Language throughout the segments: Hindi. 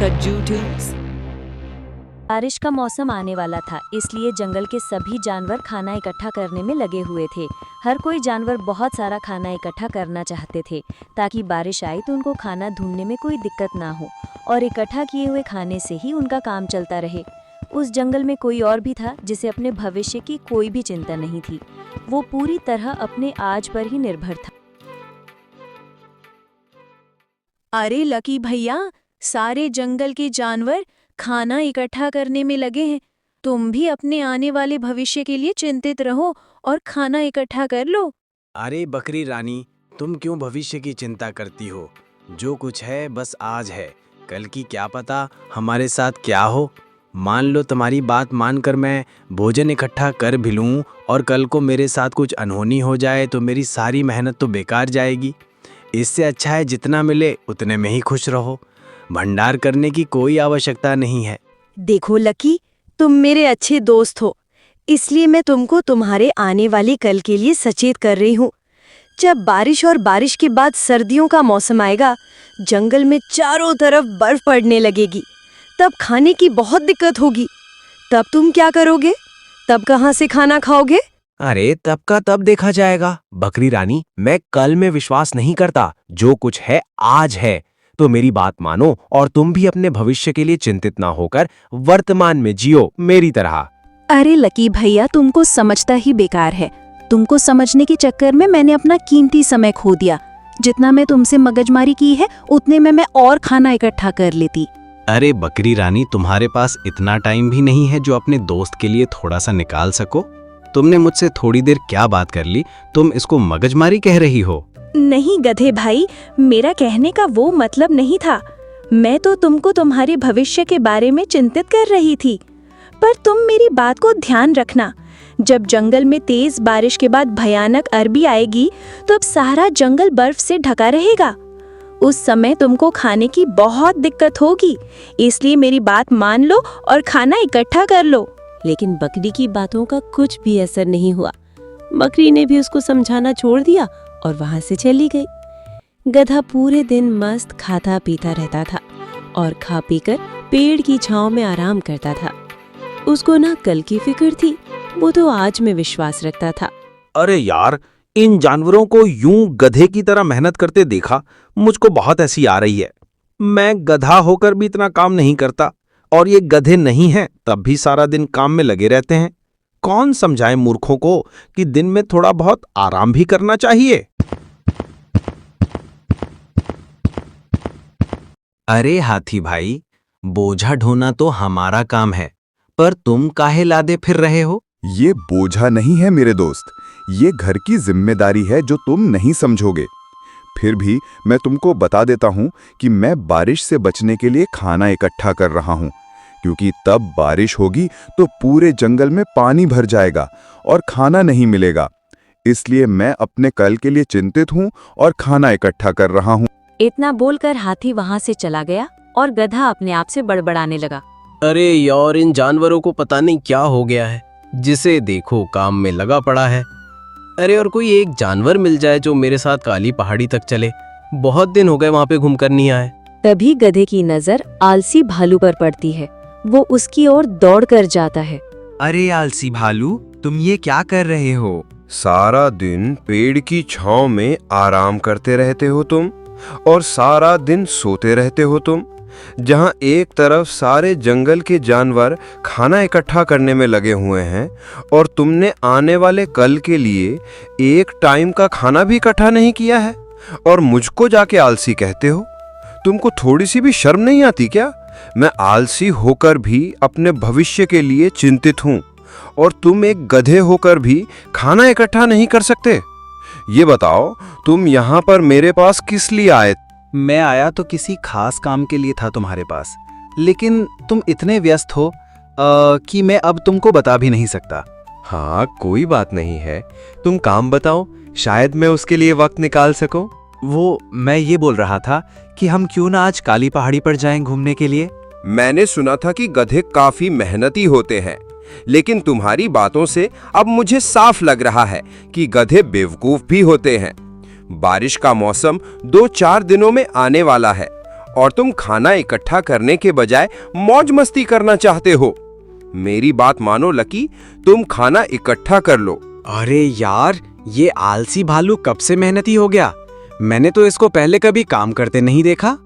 Kajutus. बारिश का मौसम आने वाला था, इसलिए जंगल के सभी जानवर खाना इकट्ठा करने में लगे हुए थे। हर कोई जानवर बहुत सारा खाना इकट्ठा करना चाहते थे ताकि बारिश आए तो उनको खाना ढूंढने में कोई दिक्कत ना हो और इकट्ठा किए हुए खाने से ही उनका काम चलता रहे। उस जंगल में कोई और भी था जिसे अपने भविष्य की कोई भी चिंता नहीं थी। वो पूरी तरह अपने आज पर ही निर्भर था। अरे लकी भैया, सारे जंगल के जानवर खाना इकट्ठा करने में लगे हैं। तुम भी अपने आने वाले भविष्य के लिए चिंतित रहो और खाना इकट्ठा कर लो। अरे बकरी रानी, तुम क्यों भविष्य की चिंता करती हो? जो कुछ है बस आज है, कल की क्या पता हमारे साथ क्या हो। मान लो तुम्हारी बात मानकर मैं भोजन इकट्ठा कर भी लूँ और कल को मेरे साथ कुछ अनहोनी हो जाए तो मेरी सारी मेहनत तो बेकार जाएगी। इससे अच्छा है जितना मिले उतने में ही खुश रहो। भंडार करने की कोई आवश्यकता नहीं है। देखो लकी, तुम मेरे अच्छे दोस्त हो, इसलिए मैं तुमको तुम्हारे आने वाले कल के लिए सचेत कर रही हूँ। जब बारिश और बारिश के बाद सर्दियों का मौसम आएगा, जंगल में चारों तरफ बर्फ पड़ने लगेगी, तब खाने की बहुत दिक्कत होगी। तब तुम क्या करोगे? तब कहाँ से खाना खाओगे? अरे तब का तब देखा जाएगा बकरी रानी, मैं कल में विश्वास नहीं करता। जो कुछ है आज है, तो मेरी बात मानो और तुम भी अपने भविष्य के लिए चिंतित ना होकर वर्तमान में जियो मेरी तरह। अरे लकी भैया, तुमको समझता ही बेकार है। तुमको समझने के चक्कर में मैंने अपना कीमती समय खो दिया। जितना मैं तुमसे मगजमारी की है उतने में मैं और खाना इकट्ठा कर लेती। अरे बकरी रानी, तुम्हारे पास इतना टाइम भी नहीं है जो अपने दोस्त के लिए थोड़ा सा निकाल सको। तुमने मुझसे थोड़ी देर क्या बात कर ली, तुम इसको मगजमारी कह रही हो? नहीं गधे भाई, मेरा कहने का वो मतलब नहीं था। मैं तो तुमको तुम्हारे भविष्य के बारे में चिंतित कर रही थी। पर तुम मेरी बात को ध्यान रखना, जब जंगल में तेज बारिश के बाद भयानक अरबी आएगी तो अब सारा जंगल बर्फ से ढका रहेगा। उस समय तुमको खाने की बहुत दिक्कत होगी, इसलिए मेरी बात मान लो और खाना इकट्ठा कर लो। लेकिन बकरी की बातों का कुछ भी असर नहीं हुआ। बकरी ने भी उसको समझाना छोड़ दिया और वहां से चली गई। गधा पूरे दिन मस्त खाता पीता रहता था और खा पीकर पेड़ की छांव में आराम करता था। उसको ना कल की फिक्र थी, वो तो आज में विश्वास रखता था। अरे यार, इन जानवरों को यूं गधे की तरह मेहनत करते देखा मुझको बहुत ऐसी आ रही है। मैं गधा होकर भी इतना काम नहीं करता और ये गधे नहीं हैं तब भी सारा दिन काम में लगे रहते हैं। कौन समझाए मूर्खों को कि दिन में थोड़ा बहुत आराम भी करना चाहिए। अरे हाथी भाई, बोझा ढोना तो हमारा काम है, पर तुम काहे लादे फिर रहे हो? ये बोझा नहीं है मेरे दोस्त, ये घर की जिम्मेदारी है जो तुम नहीं समझोगे। फिर भी मैं तुमको बता देता हूँ कि मैं बारिश से बचने के लिए खाना इकट्ठा कर रहा हूँ, क्योंकि तब बारिश होगी तो पूरे जंगल में पानी भर जाएगा और खाना नहीं मिलेगा। इसलिए मैं अपने कल के लिए चिंतित हूँ और खाना इकट्ठा कर रहा हूँ। इतना बोलकर हाथी वहां से चला गया और गधा अपने आप से बड़बड़ाने लगा। अरे यार, इन जानवरों को पता नहीं क्या हो गया है, जिसे देखो काम में लगा पड़ा है। अरे और कोई एक जानवर मिल जाए जो मेरे साथ काली पहाड़ी तक चले। बहुत दिन हो गए वहां पे घूमकर नहीं आए। तभी गधे की नजर आलसी भालू पर पड़ती है। वो उसकी ओर दौड़कर जाता है। अरे आलसी भालू, तुम ये क्या कर रहे हो? सारा दिन पेड़ की छांव में आराम करते रहते हो तुम, और सारा दिन सोते रहते हो तुम। जहां एक तरफ सारे जंगल के जानवर खाना इकट्ठा करने में लगे हुए हैं और तुमने आने वाले कल के लिए एक टाइम का खाना भी इकट्ठा नहीं किया है, और मुझको जाके आलसी कहते हो। तुमको थोड़ी सी भी शर्म नहीं आती क्या? मैं आलसी होकर भी अपने भविष्य के लिए चिंतित हूं और तुम एक गधे होकर भी खाना इकट्ठा नहीं कर सकते। ये बताओ, तुम यहाँ पर मेरे पास किस लिए आए? मैं आया तो किसी खास काम के लिए था तुम्हारे पास, लेकिन तुम इतने व्यस्त हो कि मैं अब तुमको बता भी नहीं सकता। हाँ, कोई बात नहीं है, तुम काम बताओ, शायद मैं उसके लिए वक्त निकाल सकूं। वो मैं ये बोल रहा था कि हम क्यों ना आज काली पहाड़ी पर जाएं घूमने के लिए। मैंने सुना था कि गधे काफी मेहनती होते हैं, लेकिन तुम्हारी बातों से अब मुझे साफ लग रहा है कि गधे बेवकूफ भी होते हैं। बारिश का मौसम 2-4 दिनों में आने वाला है और तुम खाना इकट्ठा करने के बजाय मौज मस्ती करना चाहते हो। मेरी बात मानो लकी, तुम खाना इकट्ठा कर लो। अरे यार, ये आलसी भालू कब से मेहनती हो गया। मैंने तो इसको पहले कभी काम करते नहीं देखा।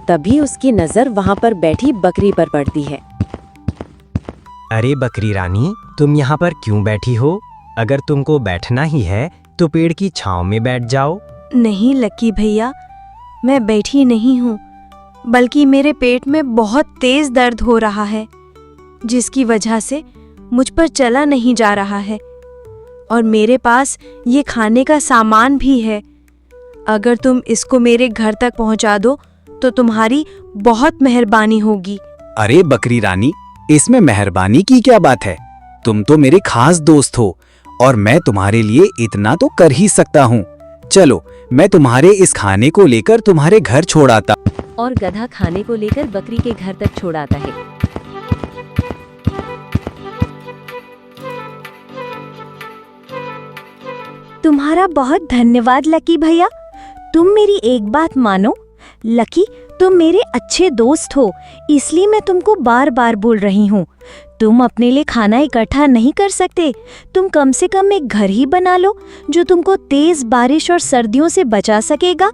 तभी उसकी नजर वहां पर बैठी बकरी पर पड़ती है। अरे बकरी रानी, तुम यहाँ पर क्यों बैठी हो? अगर तुमको बैठना ही है तो पेड़ की छांव में बैठ जाओ। नहीं लकी भैया, मैं बैठी नहीं हूँ, बल्कि मेरे पेट में बहुत तेज दर्द हो रहा है, जिसकी वजह से मुझ पर चला नहीं जा रहा है। और मेरे पास ये खाने का सामान भी है। अगर तुम इसको मेरे घर तक पहुँचा दो तो तुम्हारी बहुत मेहरबानी होगी। अरे बकरी रानी, इसमें मेहरबानी की क्या बात है? तुम तो मेरे खास दोस्त हो और मैं तुम्हारे लिए इतना तो कर ही सकता हूँ। चलो, मैं तुम्हारे इस खाने को लेकर तुम्हारे घर छोड़ आता। और गधा खाने को लेकर बकरी के घर तक छोड़ आता है। तुम्हारा बहुत धन्यवाद लकी भैया। तुम मेरी एक बात मानो। लकी, तुम मेरे अच्छे दोस्त हो, इसलिए मैं तुमको बार बार बोल रही हूँ। तुम अपने लिए खाना इकट्ठा नहीं कर सकते, तुम कम से कम एक घर ही बना लो जो तुमको तेज बारिश और सर्दियों से बचा सकेगा।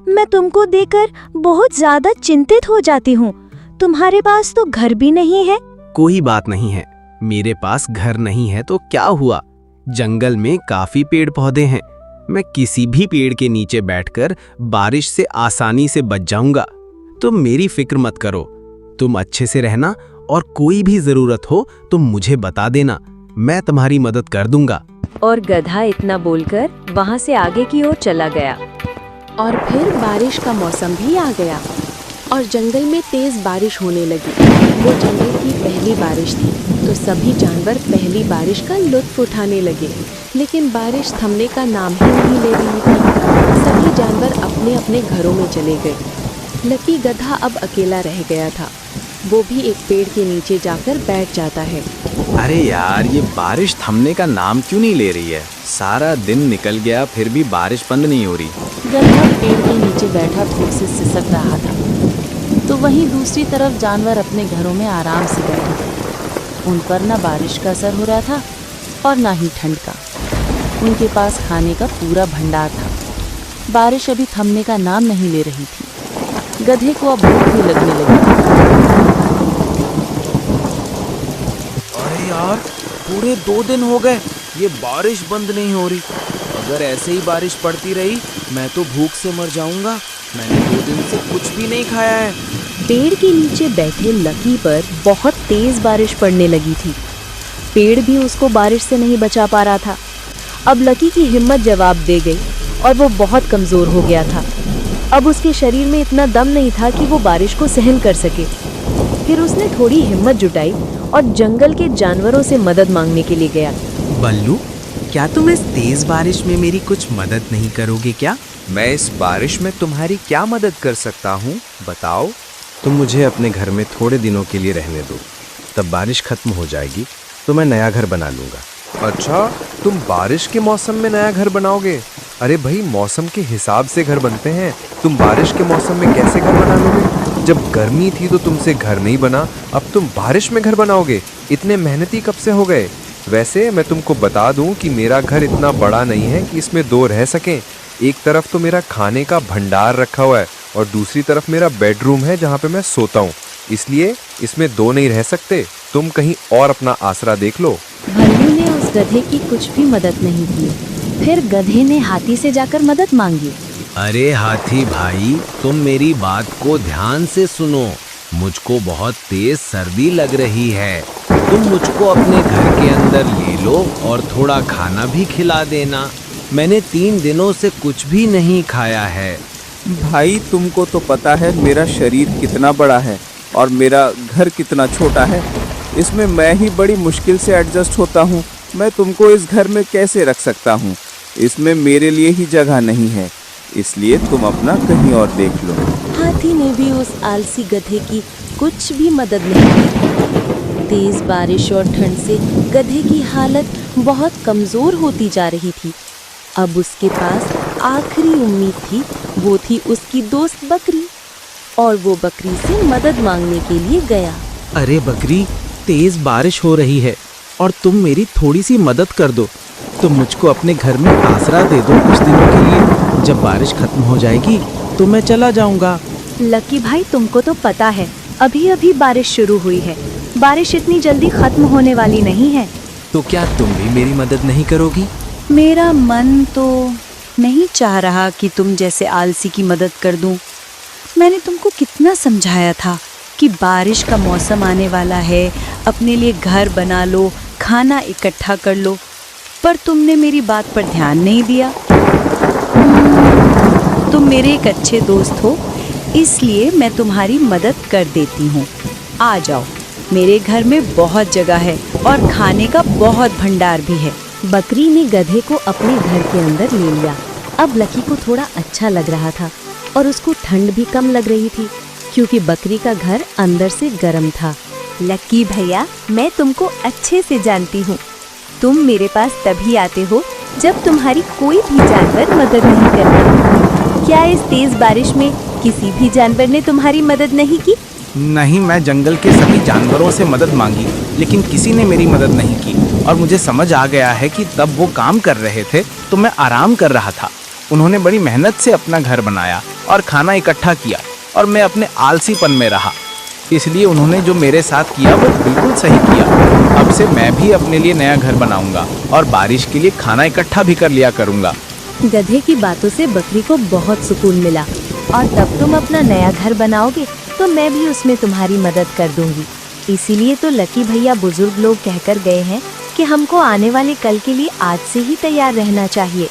मैं तुमको देखकर बहुत ज्यादा चिंतित हो जाती हूँ। तुम्हारे पास तो घर भी नहीं है। कोई बात नहीं है, मेरे पास घर नहीं है तो क्या हुआ। जंगल में काफी पेड़ पौधे हैं। मैं किसी भी पेड़ के नीचे बैठकर बारिश से आसानी से बच जाऊंगा। तुम मेरी फिक्र मत करो। तुम अच्छे से रहना और कोई भी जरूरत हो तो मुझे बता देना, मैं तुम्हारी मदद कर दूंगा। और गधा इतना बोलकर वहां से आगे की ओर चला गया। और फिर बारिश का मौसम भी आ गया और जंगल में तेज बारिश होने लगी। वो जंगल की पहली बारिश थी, तो सभी जानवर पहली बारिश का लुत्फ उठाने लगे। लेकिन बारिश थमने का नाम ही नहीं ले रही थी। सभी जानवर अपने अपने घरों में चले गए। लकी गधा अब अकेला रह गया था। वो भी एक पेड़ के नीचे जाकर बैठ जाता है। अरे यार, ये बारिश थमने का नाम क्यों नहीं ले रही है? सारा दिन निकल गया, फिर भी बारिश बंद नहीं हो रही। गधा पेड़ के नीचे बैठा धूप से सिसक रहा था, तो वहीं दूसरी तरफ जानवर अपने घरों में आराम से बैठे थे। उन पर न बारिश का असर हो रहा था और न ही ठंड का। उनके पास खाने का पूरा भंडार था। बारिश अभी थमने का नाम नहीं ले रही थी। गधे को अब भूख भी लगने लगी। अरे यार, पूरे 2 दिन हो गए, ये बारिश बंद नहीं हो रही। अगर ऐसे ही बारिश पड़ती रही मैं तो भूख से मर जाऊंगा। मैंने 2 दिन से कुछ भी नहीं खाया है। पेड़ के नीचे बैठे लकी पर बहुत तेज बारिश पड़ने लगी थी। पेड़ भी उसको बारिश से नहीं बचा पा रहा था। अब लकी की हिम्मत जवाब दे गई और वो बहुत कमज़ोर हो गया था। अब उसके शरीर में इतना दम नहीं था कि वो बारिश को सहन कर सके। फिर उसने थोड़ी हिम्मत जुटाई और जंगल के जानवरों से मदद मांगने के लिए गया। बल्लू, क्या तुम इस तेज बारिश में मेरी कुछ मदद नहीं करोगे क्या? मैं इस बारिश में तुम्हारी क्या मदद कर सकता हूँ, बताओ। तुम मुझे अपने घर में थोड़े दिनों के लिए रहने दो, तब बारिश खत्म हो जाएगी तो मैं नया घर बना लूँगा। अच्छा, तुम बारिश के मौसम में नया घर बनाओगे? अरे भाई, मौसम के हिसाब से घर बनते हैं। तुम बारिश के मौसम में कैसे घर बना लोगे? जब गर्मी थी तो तुमसे घर नहीं बना, अब तुम बारिश में घर बनाओगे? इतने मेहनती कब से हो गए? वैसे मैं तुमको बता दूं कि मेरा घर इतना बड़ा नहीं है कि इसमें 2 रह सकें। एक तरफ तो मेरा खाने का भंडार रखा हुआ है और दूसरी तरफ मेरा बेडरूम है जहाँ पे मैं सोता हूँ, इसलिए इसमें 2 नहीं रह सकते। तुम कहीं और अपना आसरा देख लो। भालू ने उस गधे की कुछ भी मदद नहीं की। फिर गधे ने हाथी से जाकर मदद मांगी। अरे हाथी भाई, तुम मेरी बात को ध्यान से सुनो। मुझको बहुत तेज सर्दी लग रही है। तुम मुझको अपने घर के अंदर ले लो और थोड़ा खाना भी खिला देना। मैंने 3 दिनों से कुछ भी नहीं खाया है। भाई, तुमको तो पता है मेरा शरीर कितना बड़ा है और मेरा घर कितना छोटा है। इसमें मैं ही बड़ी मुश्किल से एडजस्ट होता हूँ। मैं तुमको इस घर में कैसे रख सकता हूँ? इसमें मेरे लिए ही जगह नहीं है, इसलिए तुम अपना कहीं और देख लो। हाथी ने भी उस आलसी गधे की कुछ भी मदद नहीं की। तेज बारिश और ठंड से गधे की हालत बहुत कमजोर होती जा रही थी। अब उसके पास आखिरी उम्मीद थी वो थी उसकी दोस्त बकरी, और वो बकरी से मदद मांगने के लिए गया। अरे बकरी, तेज बारिश हो रही है और तुम मेरी थोड़ी सी मदद कर दो। तुम मुझको अपने घर में आसरा दे दो कुछ दिनों के लिए। जब बारिश खत्म हो जाएगी तो मैं चला जाऊंगा। लकी भाई, तुमको तो पता है अभी अभी बारिश शुरू हुई है, बारिश इतनी जल्दी खत्म होने वाली नहीं है। तो क्या तुम भी मेरी मदद नहीं करोगी? मेरा मन तो नहीं चाह रहा कि तुम जैसे आलसी की मदद कर दूं। मैंने तुमको कितना समझाया था कि बारिश का मौसम आने वाला है, अपने लिए घर बना लो, खाना इकट्ठा कर लो, पर तुमने मेरी बात पर ध्यान नहीं दिया। तुम मेरे एक अच्छे दोस्त हो, इसलिए मैं तुम्हारी मदद कर देती हूँ। आ जाओ, मेरे घर में बहुत जगह है और खाने का बहुत भंडार भी है। बकरी ने गधे को अपने घर के अंदर ले लिया। अब लकी को थोड़ा अच्छा लग रहा था और उसको ठंड भी कम लग रही थी, क्योंकि बकरी का घर अंदर से गर्म था। लकी भैया, मैं तुमको अच्छे से जानती हूँ। तुम मेरे पास तभी आते हो जब तुम्हारी कोई भी जानवर मदद नहीं करता। क्या इस तेज बारिश में किसी भी जानवर ने तुम्हारी मदद नहीं की? नहीं, मैं जंगल के सभी जानवरों से मदद मांगी, लेकिन किसी ने मेरी मदद नहीं की। और मुझे समझ आ गया है कि तब वो काम कर रहे थे तो मैं आराम कर रहा था। उन्होंने बड़ी मेहनत से अपना घर बनाया और खाना इकट्ठा किया, और मैं अपने आलसीपन में रहा। इसलिए उन्होंने जो मेरे साथ किया वो बिल्कुल सही किया। अब से मैं भी अपने लिए नया घर बनाऊंगा और बारिश के लिए खाना इकट्ठा भी कर लिया करूंगा। गधे की बातों से बकरी को बहुत सुकून मिला, और तब तुम अपना नया घर बनाओगे तो मैं भी उसमें तुम्हारी मदद कर दूंगी। इसीलिए तो लकी भैया बुजुर्ग लोग कहकर गए हैं कि हमको आने वाले कल के लिए आज से ही तैयार रहना चाहिए।